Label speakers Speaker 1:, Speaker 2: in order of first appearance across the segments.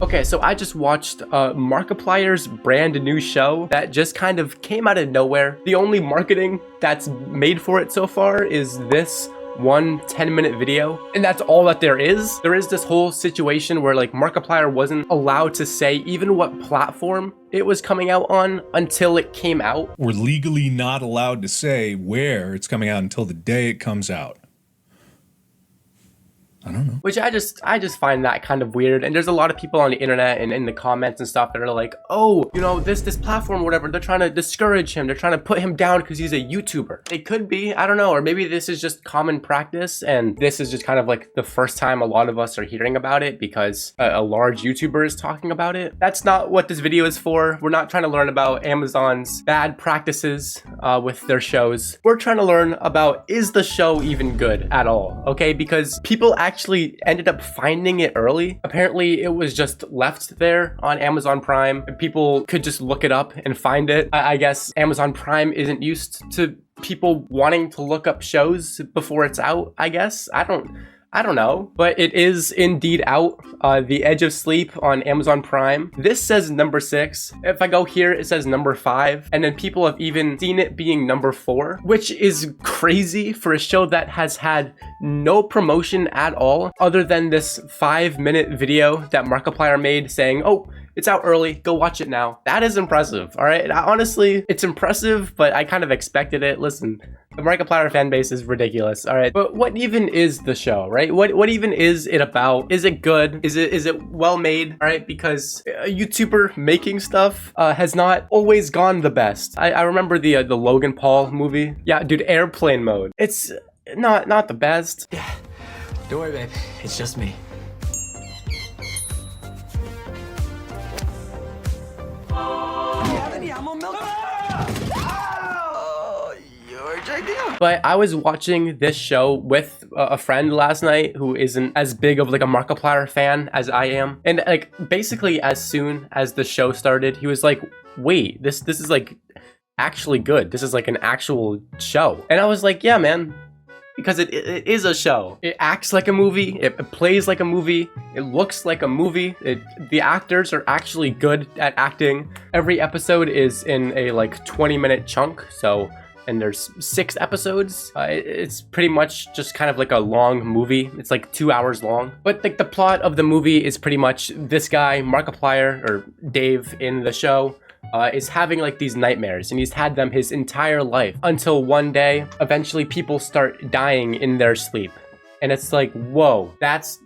Speaker 1: Okay, so I just watched Markiplier's brand new show that just kind of came out of nowhere. The only marketing that's made for it so far is this one 10-minute video, and that's all that there is. There is this whole situation where like Markiplier wasn't allowed to say even what platform it was coming out on until it came out.
Speaker 2: We're legally not allowed to say where it's coming out until the day it comes out. I don't know.
Speaker 1: Which I just find that kind of weird. And there's a lot of people on the internet and in the comments and stuff that are like, oh, you know, this platform or whatever, they're trying to discourage him. They're trying to put him down because he's a YouTuber. It could be, I don't know. Or maybe this is just common practice and this is just kind of like the first time a lot of us are hearing about it because a large YouTuber is talking about it. That's not what this video is for. We're not trying to learn about Amazon's bad practices with their shows. We're trying to learn about, is the show even good at all? Okay, because people actually ended up finding it early. Apparently it was just left there on Amazon Prime. People could just look it up and find it. I guess Amazon Prime isn't used to people wanting to look up shows before it's out, I guess. I don't know, but it is indeed out. The Edge of Sleep on Amazon Prime. This says number 6. If I go here, it says number 5. And then people have even seen it being number 4, which is crazy for a show that has had no promotion at all other than this 5-minute video that Markiplier made saying, oh, it's out early, go watch it now. That is impressive, all right? Honestly, it's impressive, but I kind of expected it. Listen, the Markiplier fan base is ridiculous, all right? But what even is the show, right? What even is it about? Is it good? Is it well made, all right? Because a YouTuber making stuff has not always gone the best. I remember the Logan Paul movie. Yeah, dude, airplane mode. It's not the best.
Speaker 3: Yeah, don't worry, babe. It's just me.
Speaker 1: But I was watching this show with a friend last night who isn't as big of like a Markiplier fan as I am. And like basically as soon as the show started, he was like, wait, this is like actually good. This is like an actual show. And I was like, yeah, man. Because it is a show. It acts like a movie. It plays like a movie. It looks like a movie. The actors are actually good at acting. Every episode is in a like 20-minute chunk. And there's 6 episodes. It's pretty much just kind of like a long movie. It's like 2 hours long. But like the plot of the movie is pretty much this guy, Markiplier, or Dave in the show, is having like these nightmares, and he's had them his entire life until one day, eventually people start dying in their sleep. And it's like, whoa, that's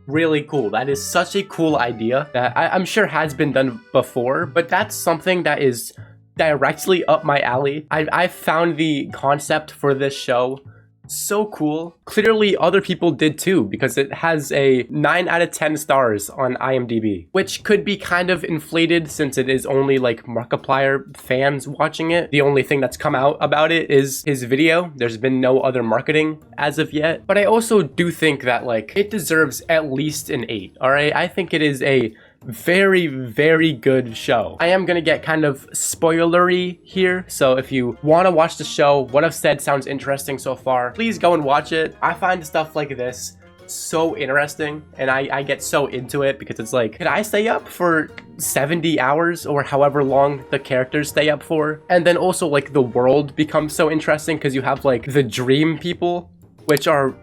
Speaker 1: really cool. That is such a cool idea that I'm sure has been done before, but that's something that is directly up my alley. I found the concept for this show so cool. Clearly other people did too, because it has a 9 out of 10 stars on IMDb, which could be kind of inflated since it is only like Markiplier fans watching it. The only thing that's come out about it is his video. There's been no other marketing as of yet, but I also do think that like it deserves at least an 8. All right, I think it is a very, very good show. I am gonna get kind of spoilery here, so if you want to watch the show, what I've said sounds interesting so far, please go and watch it. I find stuff like this so interesting, and I get so into it because it's like, could I stay up for 70 hours or however long the characters stay up for? And then also like the world becomes so interesting because you have like the dream people, which are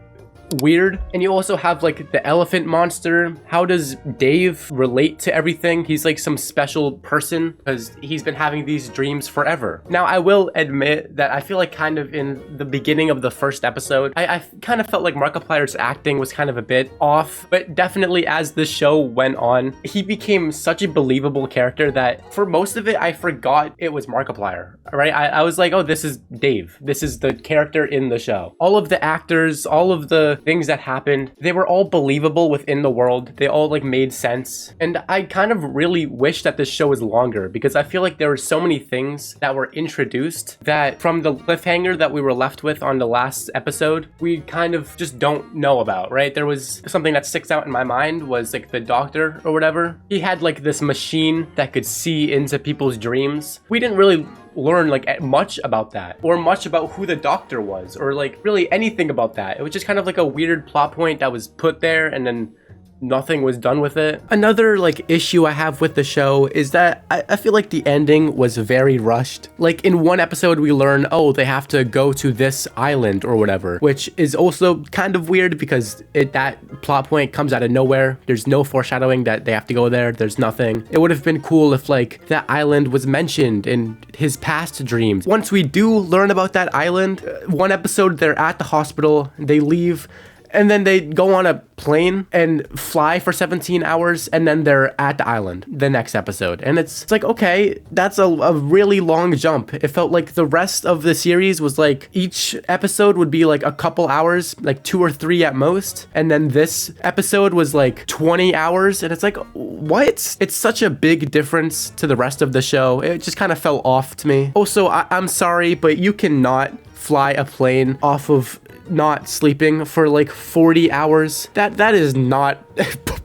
Speaker 1: weird, and you also have like the elephant monster. How does Dave relate to everything? He's like some special person because he's been having these dreams forever. Now I will admit that I feel like kind of in the beginning of the first episode, I kind of felt like Markiplier's acting was kind of a bit off, but definitely as the show went on, he became such a believable character that for most of it I forgot it was Markiplier, right? I was like, oh, this is Dave. This is the character in the show. All of the actors, all of the things that happened, they were all believable within the world. They all like made sense. And I kind of really wish that this show was longer because I feel like there were so many things that were introduced that from the cliffhanger that we were left with on the last episode, we kind of just don't know about, right? There was something that sticks out in my mind was like the doctor or whatever. He had like this machine that could see into people's dreams. We didn't really learn like much about that or much about who the doctor was or like really anything about that. It was just kind of like a weird plot point that was put there and then nothing was done with it. Another like issue I have with the show is that I feel like the ending was very rushed. Like in one episode we learn, oh, they have to go to this island or whatever, which is also kind of weird because that plot point comes out of nowhere. There's no foreshadowing that they have to go there. There's nothing. It would have been cool if like that island was mentioned in his past dreams. Once we do learn about that island, one episode they're at the hospital, they leave, and then they go on a plane and fly for 17 hours, and then they're at the island the next episode. And it's like, okay, that's a really long jump. It felt like the rest of the series was like each episode would be like a couple hours, like 2 or 3 at most. And then this episode was like 20 hours. And it's like, what? It's such a big difference to the rest of the show. It just kind of fell off to me. Also, I'm sorry, but you cannot fly a plane off of not sleeping for like 40 hours. That is not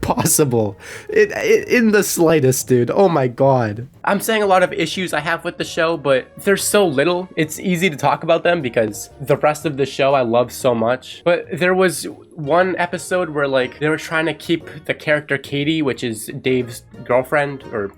Speaker 1: possible in the slightest, dude. Oh my god. I'm saying a lot of issues I have with the show, but there's so little, it's easy to talk about them because the rest of the show I love so much. But there was one episode where like they were trying to keep the character Katie, which is Dave's girlfriend or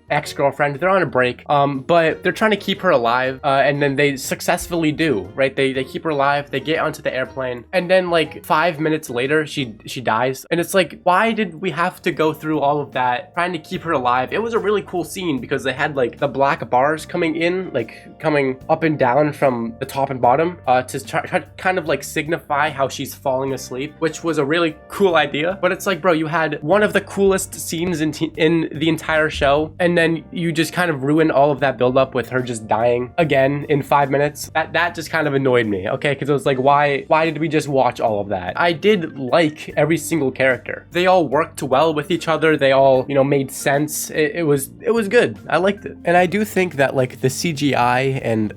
Speaker 1: ex-girlfriend, they're on a break, but they're trying to keep her alive, and then they successfully do, right? They keep her alive, they get onto the airplane, and then like 5 minutes later she dies. And it's like, why did we have to go through all of that trying to keep her alive? It was a really cool scene because they had like the black bars coming in, like coming up and down from the top and bottom, to try kind of like signify how she's falling asleep, which was a really cool idea. But it's like, bro, you had one of the coolest scenes in the entire show, and then you just kind of ruin all of that buildup with her just dying again in 5 minutes. That just kind of annoyed me, okay? Because it was like, why did we just watch all of that? I did like every single character. They all worked well with each other. They all, you know, made sense. It was good. I liked it. And I do think that like the CGI and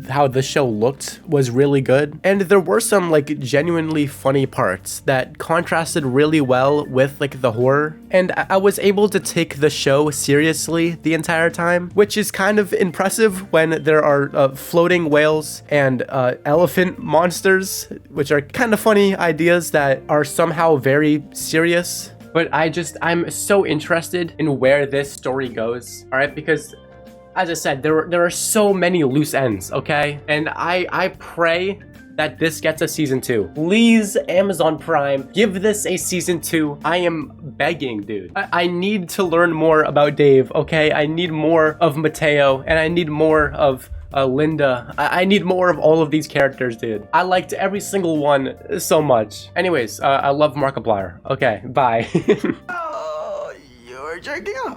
Speaker 1: how the show looked was really good. And there were some like genuinely funny parts that contrasted really well with like the horror. And I was able to take the show seriously the entire time, which is kind of impressive when there are floating whales and elephant monsters, which are kind of funny ideas that are somehow very serious. But I'm so interested in where this story goes, all right? Because as I said, there are so many loose ends, okay? And I pray that this gets a season 2. Please, Amazon Prime, give this a season 2. I am begging, dude. I need to learn more about Dave, okay? I need more of Mateo, and I need more of Linda. I need more of all of these characters, dude. I liked every single one so much. Anyways, I love Markiplier. Okay, bye.
Speaker 3: Oh, you're jerking off.